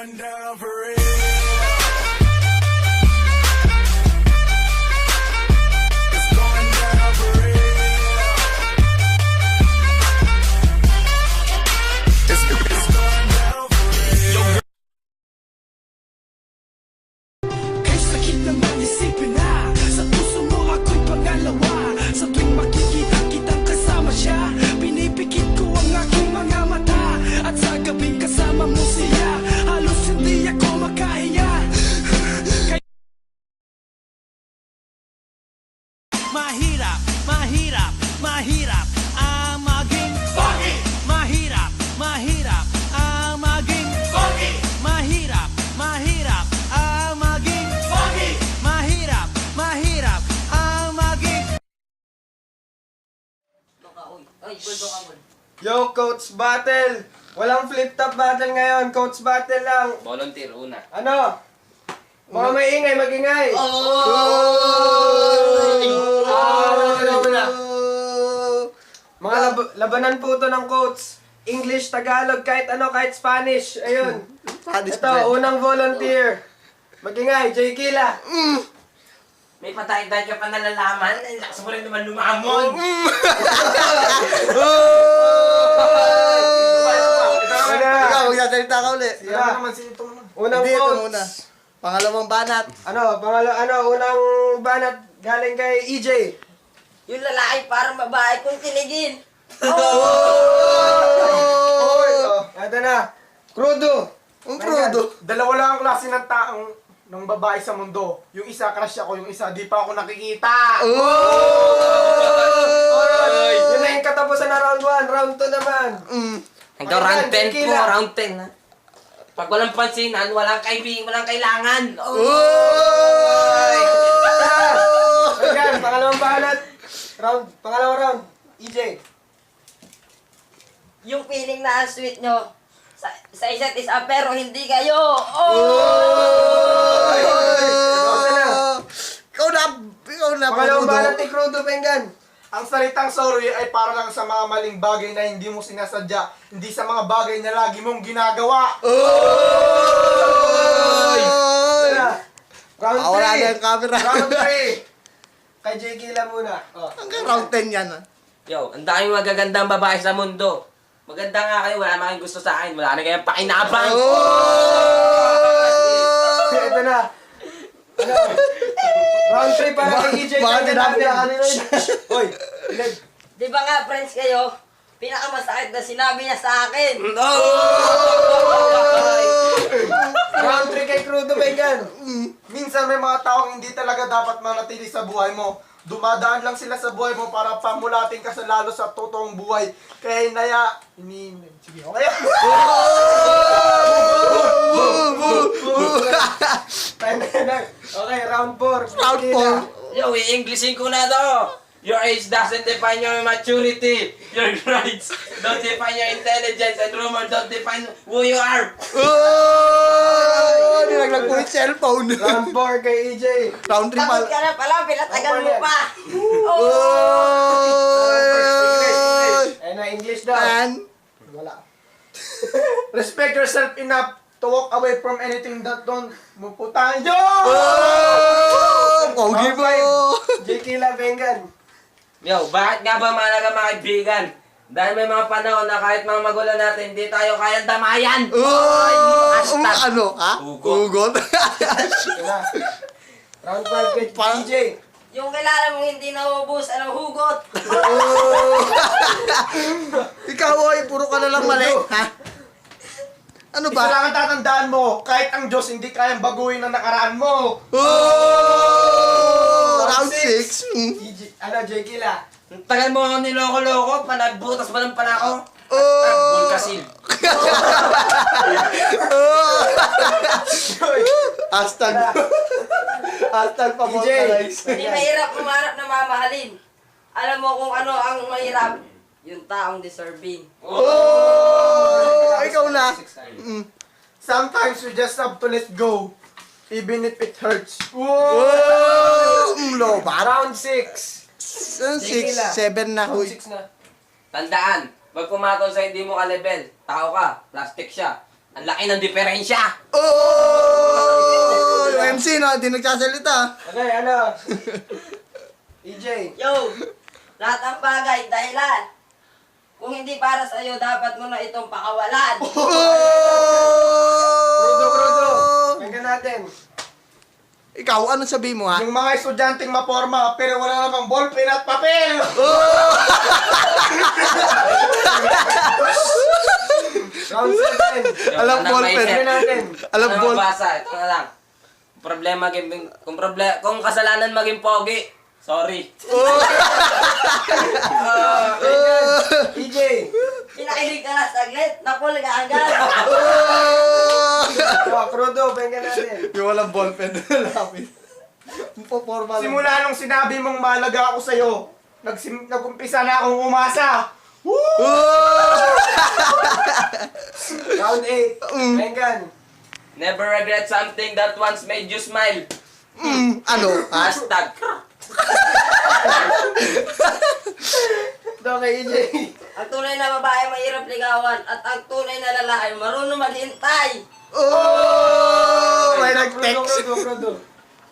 going down for real. It's going down for real. It's going down for real. Kay sakit naman isipin na sa puso mo ako'y pangalawa. Sa tuwing makikita kitang kasama siya, pinipikit ko ang aking mga mata. At sa gabing kasama mo siya, halos hindi ako makahiya. Mahirap, mahirap, mahirap ang maging funky. Mahirap, mahirap ang maging funky. Mahirap, mahirap ang maging funky. Mahirap, mahirap ang maging. Yo, Coach Battle! Walang flip-top battle ngayon, Coach Battle lang. Volunteer, una. Ano? Mga maingay, magingay! Mga labanan po to ng coach. English, Tagalog, kahit ano, kahit Spanish. Ayun. Ito, unang volunteer. Magingay, Jay Kila. May patay-tay ka pa nalalaman. Ay, lakas mo rin naman lumamon. Ikaw, magsasalita ka uli. Unang Hindi, ito coach. muna. Pangalawang banat. Unang banat galing kay EJ. Yung lalaki parang babae kung tinigin. Ito na. Crudo. Ang crudo. Dalawa lang ang klase ng taong ng babae sa mundo. Yung isa crush ako, yung isa di pa ako nakikita. Yun na yung katapusan na round 1. Round 2 naman. Hanggang round 10 po, Tequila. round 10 ha. Pag walang pansinan, walang kaibig, walang kailangan. Ayan, pangalawang banat. Pangalawang round. EJ. Yung feeling na ang sweet nyo sa isa't isa pero hindi kayo. Ikaw na. Pangalawang Crudo. banat ni Crudo Pengan. Ang salitang sorry ay para lang sa mga maling bagay na hindi mo sinasadya, hindi sa mga bagay na lagi mong ginagawa. Ayan na. Round Wala na 3. yung camera. Round 3. Kay Jay Kila muna. Hanggang round 10 yan. Yo, ang daming magagandang babae sa mundo. Maganda nga kayo, wala naman kayong gusto sa akin. Wala na kayong pakinabang. Ito na. Ano? Round 3 para kay EJ. Bakit sinabi niya kanina yun? Hoy, ilag. Di ba nga friends kayo? Pinakamasakit na sinabi niya sa akin. Round 3 kay Crudo Pengan. Minsan may mga taong hindi talaga dapat manatili sa buhay mo. Dumadaan lang sila sa buhay mo para pamulating ka sa lalo sa totoong buhay. Kaya sige, okay? Okay, round 4. Round 4. Yo, i-Englishin ko na to. Your age doesn't define your maturity. Your grades don't define your intelligence. And rumor don't define who you are. Nilaglag po yung cellphone. Round 4 kay EJ. Round 3 Takot pala. ka na pala, pinatagal mo pa. Ayun na, English daw. And, Wala. Respect yourself enough to walk away from anything that don't muputang yo! pogi mo. Jay Kila Pengan. Yo, bakit nga ba mahalaga mga kaibigan? Dahil may mga panahon na kahit mga magulang natin, hindi tayo kayang damayan. Hashtag. Ano? Ha? Ugot. Ugot. Ayun na. Round 5 kay EJ. Yung kilala mong hindi naubos, anong hugot? Ikaw, oy, puro ka na lang mali. Ha? Ano Isa ba? lang ang tatandaan mo, kahit ang Diyos hindi kayang baguhin ang nakaraan mo. Round 6. EJ, Jay Kila. Ang tagal mo ako niloko-loko, panagbutas pa lang pala ako. Tagbol kasil. Hashtag. Hashtag pa EJ. Hindi mahirap umarap na mamahalin. Alam mo kung ano ang mahirap? Yung taong deserving. Ikaw na. Sometimes we just have to let go, even if it hurts. Loba. Round 6. 6, 7 na. Round Huy. 6 na. Tandaan, pag pumatol sa hindi mo ka-level, tao ka, plastic siya. Ang laki ng diferensya. Oh! Yung MC, no? Hindi nagsasalita. Okay, ano? EJ. Yo! Lahat ng bagay, dahilan. Kung hindi para sa'yo, dapat mo na itong pakawalan. Krudo. Tingnan natin. Ikaw, ano sabi mo, ha? Yung mga estudyanteng maporma pero wala namang ballpen at papel. Round 7. Alam Anak, ball may pen. set. Tingnan natin. Alam Ano ball. mabasa? Ito na lang. Kung kasalanan maging pogi, sorry. EJ. Pinakilig ka na saglit, napul ka agad. Oh, Krudo, tingnan natin. Yung walang ballpen. Lapis. Formal. Simula nung sinabi mong mahalaga ako sa'yo, nag-umpisa na akong umasa. Round 8. Tingnan. Never regret something that once made you smile. Ano? Hashtag. Ito kay EJ. Ang tunay na babae mahirap ligawan at ang tunay na lalaki marunong maghintay. Oh! May nag-text. Krudo.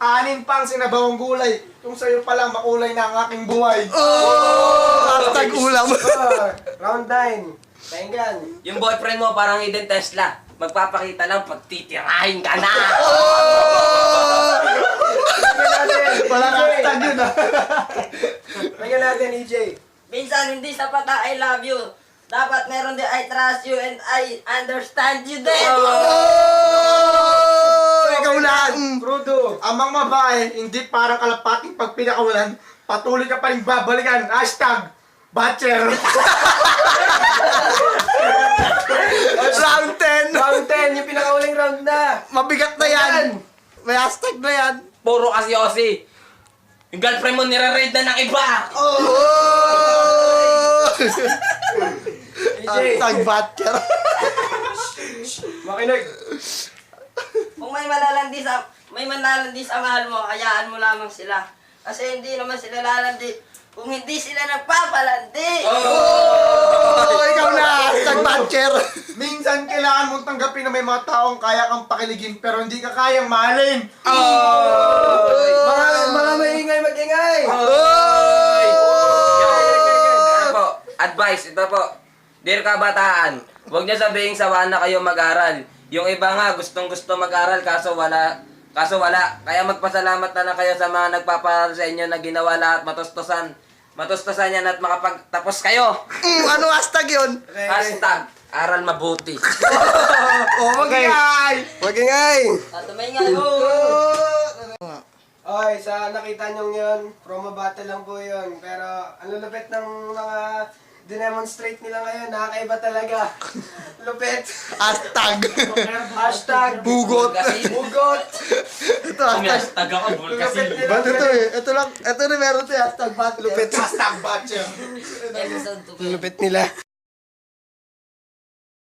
6 pang sinabawang gulay. Yung sa'yo palang makulay na ang aking buhay. Oh! Hashtag ulam. Oh, round 9. Tingnan. Yung boyfriend mo parang hidden Tesla. Magpapakita lang pag titirahin ka na. Tingnan natin. Walang hashtag yun ah. Tingnan natin, EJ. Minsan hindi sapat na I love you. Dapat meron din I trust you and I understand you din. Oh! Ikaw na. Krudo. Amang babae, hindi parang kalapating pag pinakawalan, patuloy ka pa rin babalikan. Hashtag, Batcher. Round 10. Round 10, yung pinakauling round na. Mabigat na yan. May hashtag na yan. Puro kasi Osi. Yung girlfriend mo nire-raid na ng iba. Oh! EJ. Hashtag Batcher. Makinig. Kung may manlalandi sa mahal mo, hayaan mo lamang sila. Kasi hindi naman sila lalandi kung hindi sila nagpapalandi. Oh! Ikaw na. Hashtag Batcher. Minsan kailangan mong tanggapin na may mga taong kaya kang pakiligin pero hindi ka kayang mahalin. Mga maingay, mag-ingay. Ano po? Advice, ito po. Dear kabataan, huwag niyo sabihin sawa na kayo mag-aral. Yung iba nga gustong-gusto mag-aral kaso wala. Kaya magpasalamat na lang kayo sa mga nagpaparal sa inyo na ginawa lahat matustusan. Matustusan yan at makapagtapos kayo. Ano hashtag yun? Hashtag, aral mabuti. Oh, mag-ingay. Mag-ingay. At may nga, Okay, sa nakita nyo yun, promo battle lang po yun. Pero ang lulupit ng mga dinemonstrate nila ngayon, nakakaiba talaga. Lupit. Hashtag. Hashtag Bugot. Bugot. Ito hashtag. Hashtag ako, Lupit nila. Ba't ito eh? Ito lang. Ito na meron ito. Hashtag Batcher. Hashtag Batcher. episode 2. Lupit nila.